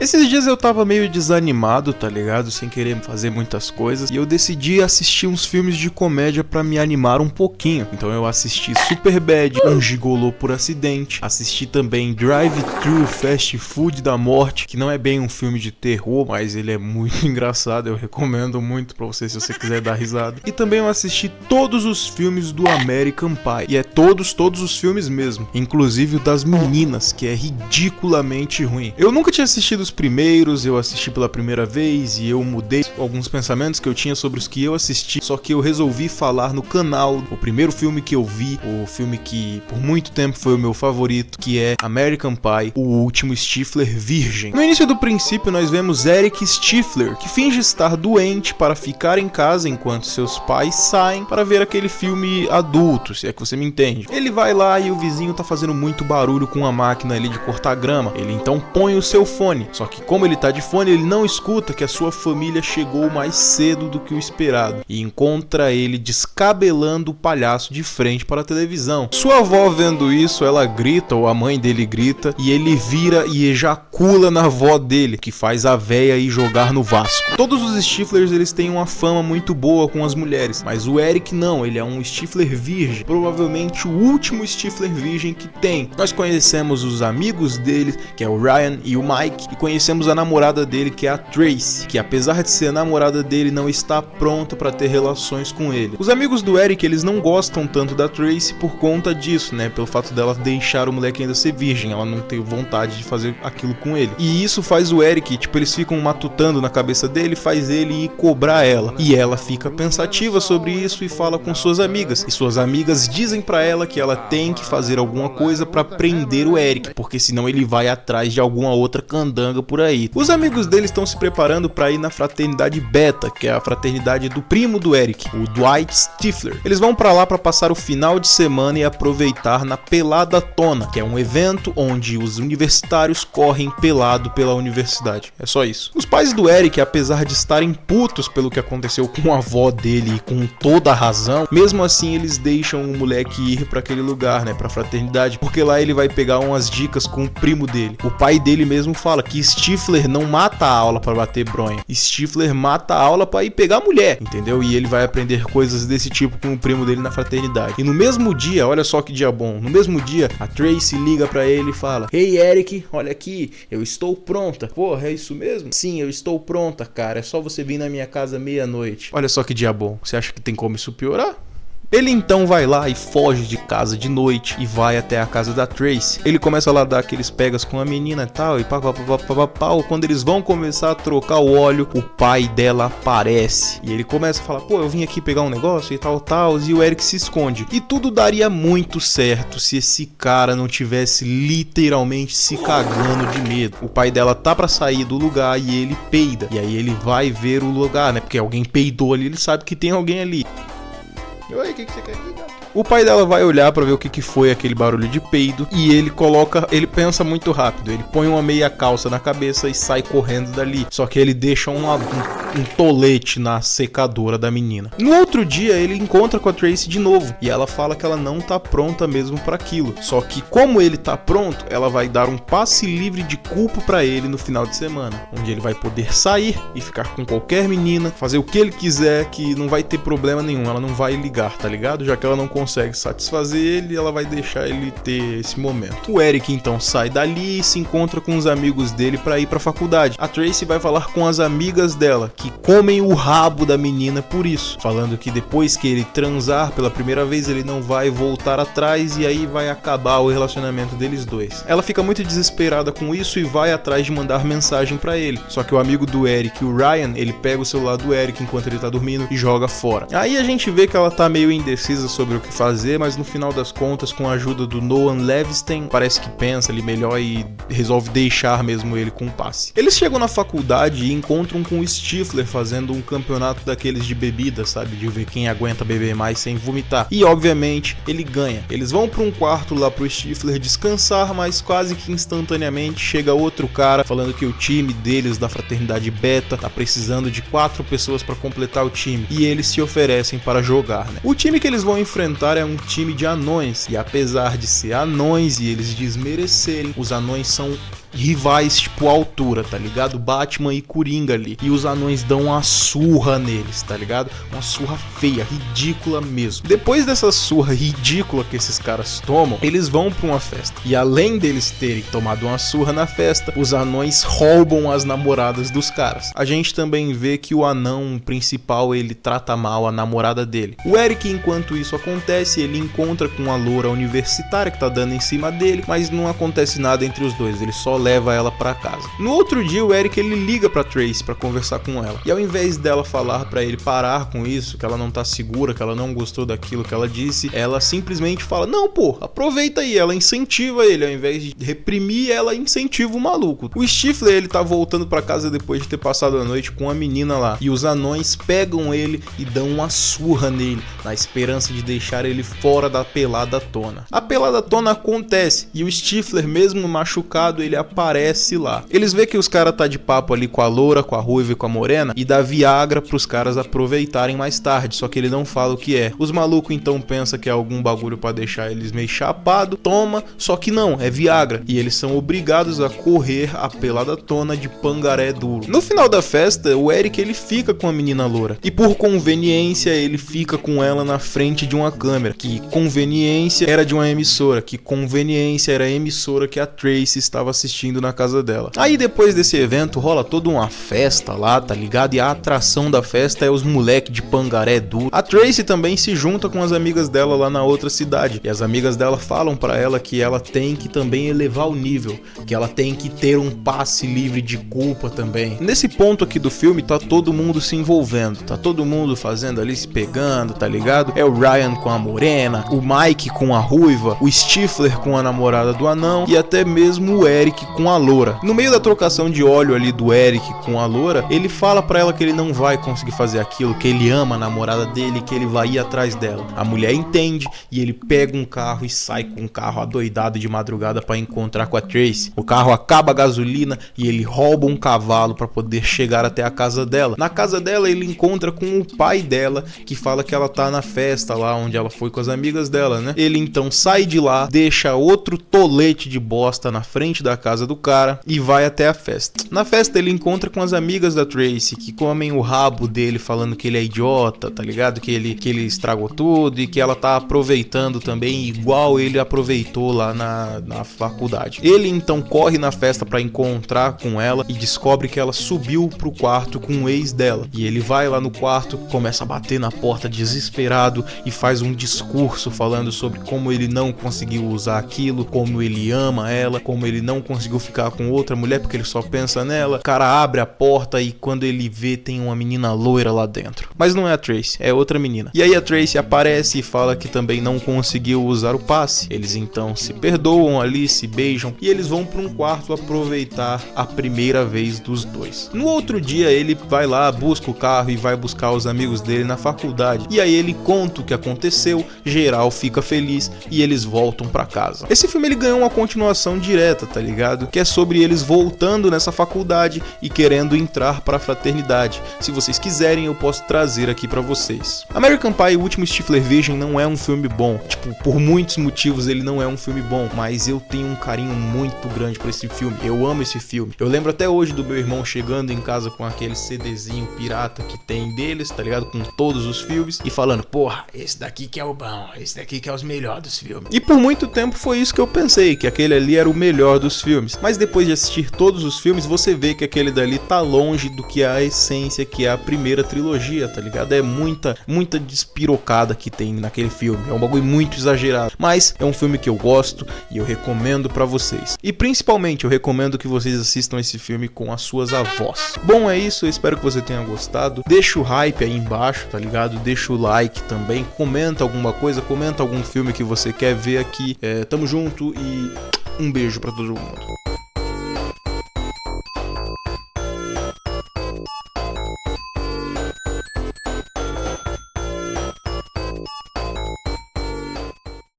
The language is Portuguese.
Esses dias eu tava meio desanimado, tá ligado? Sem querer fazer muitas coisas. E eu decidi assistir uns filmes de comédia pra me animar um pouquinho. Então eu assisti Superbad, Um Gigolô por Acidente. Assisti também Drive-Thru Fast Food da Morte, que não é bem um filme de terror, mas ele é muito engraçado. Eu recomendo muito pra você se você quiser dar risada. E também eu assisti todos os filmes do American Pie. E é todos os filmes mesmo. Inclusive o das meninas, que é ridiculamente ruim. Eu nunca tinha assistido os primeiros, eu assisti pela primeira vez e eu mudei alguns pensamentos que eu tinha sobre os que eu assisti, só que eu resolvi falar no canal o primeiro filme que eu vi, o filme que por muito tempo foi o meu favorito, que é American Pie, o último Stifler virgem. No início do princípio nós vemos Eric Stifler, que finge estar doente para ficar em casa enquanto seus pais saem para ver aquele filme adulto, se é que você me entende. Ele vai lá e o vizinho tá fazendo muito barulho com a máquina ali de cortar grama, ele então põe o seu fone. Só que como ele tá de fone, ele não escuta que a sua família chegou mais cedo do que o esperado e encontra ele descabelando o palhaço de frente para a televisão. Sua avó vendo isso, ela grita, ou a mãe dele grita, e ele vira e ejacula na avó dele, que faz a véia ir jogar no Vasco. Todos os Stiflers eles têm uma fama muito boa com as mulheres, mas o Eric não, ele é um Stifler virgem, provavelmente o último Stifler virgem que tem. Nós conhecemos os amigos dele, que é o Ryan e o Mike, e conhecemos a namorada dele, que é a Tracy, que apesar de ser a namorada dele, não está pronta para ter relações com ele. Os amigos do Eric, eles não gostam tanto da Tracy por conta disso, né? Pelo fato dela deixar o moleque ainda ser virgem, ela não tem vontade de fazer aquilo com ele. E isso faz o Eric, tipo, eles ficam matutando na cabeça dele, faz ele ir cobrar ela. E ela fica pensativa sobre isso e fala com suas amigas. E suas amigas dizem para ela que ela tem que fazer alguma coisa para prender o Eric, porque senão ele vai atrás de alguma outra candanga por aí. Os amigos dele estão se preparando para ir na fraternidade Beta, que é a fraternidade do primo do Eric, o Dwight Stifler. Eles vão para lá para passar o final de semana e aproveitar na Pelada Tona, que é um evento onde os universitários correm pelado pela universidade. É só isso. Os pais do Eric, apesar de estarem putos pelo que aconteceu com a avó dele e com toda a razão, mesmo assim eles deixam o moleque ir para aquele lugar, né, para fraternidade, porque lá ele vai pegar umas dicas com o primo dele. O pai dele mesmo fala que Stifler não mata a aula pra bater bronha. Stifler mata a aula pra ir pegar mulher, entendeu? E ele vai aprender coisas desse tipo com o primo dele na fraternidade. E no mesmo dia, olha só que dia bom, no mesmo dia, a Tracy liga pra ele e fala: "Ei, Eric, olha aqui, eu estou pronta." "Porra, é isso mesmo?" "Sim, eu estou pronta, cara, é só você vir na minha casa meia-noite." Olha só que dia bom, você acha que tem como isso piorar? Ele então vai lá e foge de casa de noite e vai até a casa da Tracy. Ele começa lá a dar aqueles pegas com a menina e tal, e pau. Quando eles vão começar a trocar o óleo, o pai dela aparece. E ele começa a falar: "Pô, eu vim aqui pegar um negócio e tal, e o Eric se esconde." E tudo daria muito certo se esse cara não tivesse literalmente se cagando de medo. O pai dela tá pra sair do lugar e ele peida. E aí ele vai ver o lugar, né? Porque alguém peidou ali, ele sabe que tem alguém ali. "Oi, o que você quer aqui, gato?" O pai dela vai olhar pra ver o que foi aquele barulho de peido e ele pensa muito rápido, ele põe uma meia calça na cabeça e sai correndo dali, só que ele deixa um tolete na secadora da menina. No outro dia ele encontra com a Tracy de novo e ela fala que ela não tá pronta mesmo pra aquilo, só que como ele tá pronto, ela vai dar um passe livre de culpa pra ele no final de semana, onde ele vai poder sair e ficar com qualquer menina, fazer o que ele quiser, que não vai ter problema nenhum, ela não vai ligar, tá ligado? Já que ela não consegue satisfazer ele, ela vai deixar ele ter esse momento. O Eric então sai dali e se encontra com os amigos dele pra ir pra faculdade. A Tracy vai falar com as amigas dela, que comem o rabo da menina por isso, falando que depois que ele transar pela primeira vez, ele não vai voltar atrás e aí vai acabar o relacionamento deles dois. Ela fica muito desesperada com isso e vai atrás de mandar mensagem pra ele, só que o amigo do Eric, o Ryan, ele pega o celular do Eric enquanto ele tá dormindo e joga fora. Aí a gente vê que ela tá meio indecisa sobre o que fazer, mas no final das contas, com a ajuda do Noah Levinstein, parece que pensa ali melhor e resolve deixar mesmo ele com o passe. Eles chegam na faculdade e encontram com o Stifler fazendo um campeonato daqueles de bebida, sabe? De ver quem aguenta beber mais sem vomitar. E obviamente ele ganha. Eles vão para um quarto lá pro Stifler descansar, mas quase que instantaneamente chega outro cara falando que o time deles da fraternidade Beta tá precisando de 4 pessoas para completar o time e eles se oferecem para jogar, né? O time que eles vão enfrentar é um time de anões e apesar de ser anões e eles desmerecerem, os anões são rivais, tipo, à altura, tá ligado? Batman e Coringa ali. E os anões dão uma surra neles, tá ligado? Uma surra feia, ridícula mesmo. Depois dessa surra ridícula que esses caras tomam, eles vão pra uma festa. E além deles terem tomado uma surra na festa, os anões roubam as namoradas dos caras. A gente também vê que o anão principal, ele trata mal a namorada dele. O Eric, enquanto isso acontece, ele encontra com a loura universitária que tá dando em cima dele, mas não acontece nada entre os dois, ele só leva ela pra casa. No outro dia, o Eric, ele liga pra Tracy pra conversar com ela. E ao invés dela falar pra ele parar com isso, que ela não tá segura, que ela não gostou daquilo que ela disse, ela simplesmente fala: não, pô, aproveita aí. Ela incentiva ele, ao invés de reprimir, ela incentiva o maluco. O Stifler, ele tá voltando pra casa depois de ter passado a noite com a menina lá, e os anões pegam ele e dão uma surra nele, na esperança de deixar ele fora da pelada tona. A pelada tona acontece, e o Stifler, mesmo machucado, ele aparece lá. Eles vê que os caras tá de papo ali com a loura, com a ruiva e com a morena, e dá Viagra pros caras aproveitarem mais tarde, só que ele não fala o que é. Os malucos então pensam que é algum bagulho pra deixar eles meio chapado, toma, só que não, é Viagra, e eles são obrigados a correr a pelada tona de pangaré duro. No final da festa, o Eric, ele fica com a menina loura, e por conveniência ele fica com ela na frente de uma câmera, que conveniência era de uma emissora, que conveniência era a emissora que a Tracy estava assistindo na casa dela. Aí depois desse evento rola toda uma festa lá, tá ligado? E a atração da festa é os moleque de pangaré duro. A Tracy também se junta com as amigas dela lá na outra cidade, e as amigas dela falam pra ela que ela tem que também elevar o nível, que ela tem que ter um passe livre de culpa também. Nesse ponto aqui do filme tá todo mundo se envolvendo, tá todo mundo fazendo ali, se pegando, tá ligado? É o Ryan com a morena, o Mike com a ruiva, o Stifler com a namorada do anão e até mesmo o Eric com a loura. No meio da trocação de óleo ali do Eric com a loura, ele fala pra ela que ele não vai conseguir fazer aquilo, que ele ama a namorada dele, que ele vai ir atrás dela. A mulher entende e ele pega um carro e sai com um carro adoidado de madrugada pra encontrar com a Tracy. O carro acaba a gasolina e ele rouba um cavalo pra poder chegar até a casa dela. Na casa dela ele encontra com o pai dela, que fala que ela tá na festa lá onde ela foi com as amigas dela, né? Ele então sai de lá, deixa outro tolete de bosta na frente da casa do cara e vai até a festa. Na festa ele encontra com as amigas da Tracy, que comem o rabo dele falando que ele é idiota, tá ligado? Que ele estragou tudo e que ela tá aproveitando também igual ele aproveitou lá na faculdade. Ele então corre na festa pra encontrar com ela e descobre que ela subiu pro quarto com o ex dela. E ele vai lá no quarto, começa a bater na porta desesperado e faz um discurso falando sobre como ele não conseguiu usar aquilo, como ele ama ela, como ele não conseguiu ficar com outra mulher porque ele só pensa nela. O cara abre a porta e quando ele vê, tem uma menina loira lá dentro. Mas não é a Tracy, é outra menina. E aí a Tracy aparece e fala que também não conseguiu usar o passe. Eles então se perdoam ali, se beijam e eles vão para um quarto aproveitar a primeira vez dos dois. No outro dia ele vai lá, busca o carro e vai buscar os amigos dele na faculdade. E aí ele conta o que aconteceu, geral fica feliz e eles voltam pra casa. Esse filme ele ganhou uma continuação direta, tá ligado? Que é sobre eles voltando nessa faculdade e querendo entrar pra fraternidade. Se vocês quiserem eu posso trazer aqui pra vocês. American Pie, o último Stifler Virgem, não é um filme bom. Tipo, por muitos motivos ele não é um filme bom, mas eu tenho um carinho muito grande por esse filme. Eu amo esse filme. Eu lembro até hoje do meu irmão chegando em casa com aquele CDzinho pirata que tem deles, tá ligado? Com todos os filmes e falando: porra, esse daqui que é o bom, esse daqui que é os melhores dos filmes. E por muito tempo foi isso que eu pensei, que aquele ali era o melhor dos filmes. Mas depois de assistir todos os filmes, você vê que aquele dali tá longe do que é a essência, que é a primeira trilogia, tá ligado? É muita despirocada que tem naquele filme. É um bagulho muito exagerado. Mas é um filme que eu gosto e eu recomendo pra vocês. E principalmente eu recomendo que vocês assistam esse filme com as suas avós. Bom, é isso, eu espero que você tenha gostado. Deixa o hype aí embaixo, tá ligado? Deixa o like também, comenta alguma coisa, comenta algum filme que você quer ver aqui. Tamo junto e um beijo pra todo mundo.